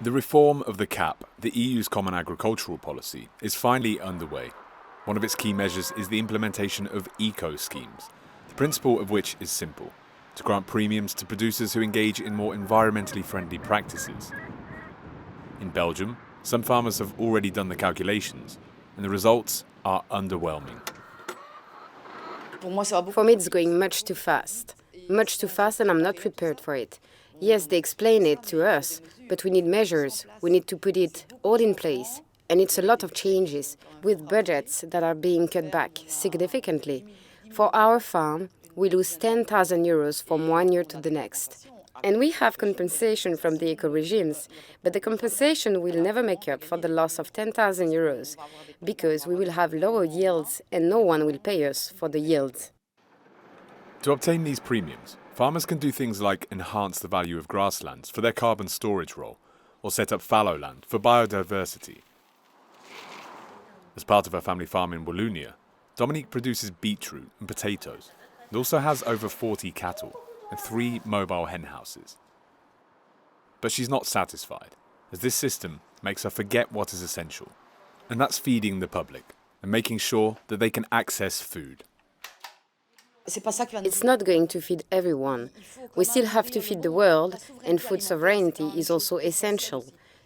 The reform of the CAP, the EU's Common Agricultural Policy, is finally underway. One of its key measures is the implementation of eco-schemes, the principle of which is simple: to grant premiums to producers who engage in more environmentally friendly practices. In Belgium, some farmers have already done the calculations, and the results are underwhelming. For me, it's going much too fast, and I'm not prepared for it. Yes, they explain it to us, but we need measures. We need to put it all in place. And it's a lot of changes, with budgets that are being cut back significantly. For our farm, we lose 10,000 euros from one year to the next. And we have compensation from the eco-regimes, but the compensation will never make up for the loss of 10,000 euros, because we will have lower yields and no one will pay us for the yields. To obtain these premiums, farmers can do things like enhance the value of grasslands for their carbon storage role, or set up fallow land for biodiversity. As part of her family farm in Wallonia, Dominique produces beetroot and potatoes, and also has over 40 cattle and 3 mobile hen houses. But she's not satisfied, as this system makes her forget what is essential, and that's feeding the public and making sure that they can access food. It's not going to feed everyone. We still have to feed the world, and food sovereignty is also essential,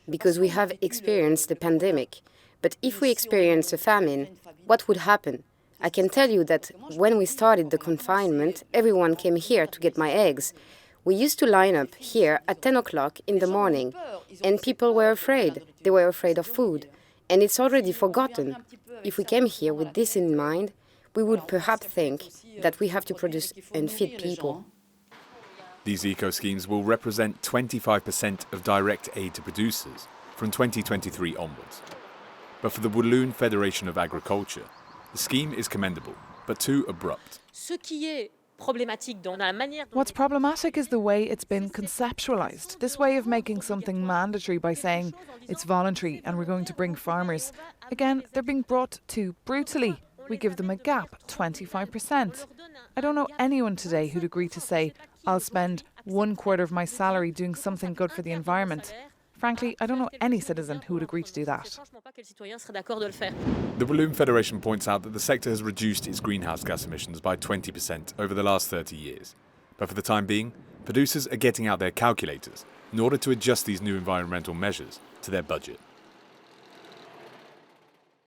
because we have experienced the pandemic. But if we experience a famine, what would happen? I can tell you that when we started the confinement, everyone came here to get my eggs. We used to line up here at 10 o'clock in the morning, and people were afraid. They were afraid of food, and it's already forgotten. If we came here with this in mind, we would perhaps think that we have to produce and feed people. These eco-schemes will represent 25% of direct aid to producers from 2023 onwards. But for the Walloon Federation of Agriculture, the scheme is commendable, but too abrupt. What's problematic is the way it's been conceptualised. This way of making something mandatory by saying it's voluntary and we're going to bring farmers. Again, they're being brought to brutally. We give them a gap, 25%. I don't know anyone today who'd agree to say, I'll spend 1/4 of my salary doing something good for the environment. Frankly, I don't know any citizen who would agree to do that. The Walloon Federation points out that the sector has reduced its greenhouse gas emissions by 20% over the last 30 years. But for the time being, producers are getting out their calculators in order to adjust these new environmental measures to their budget.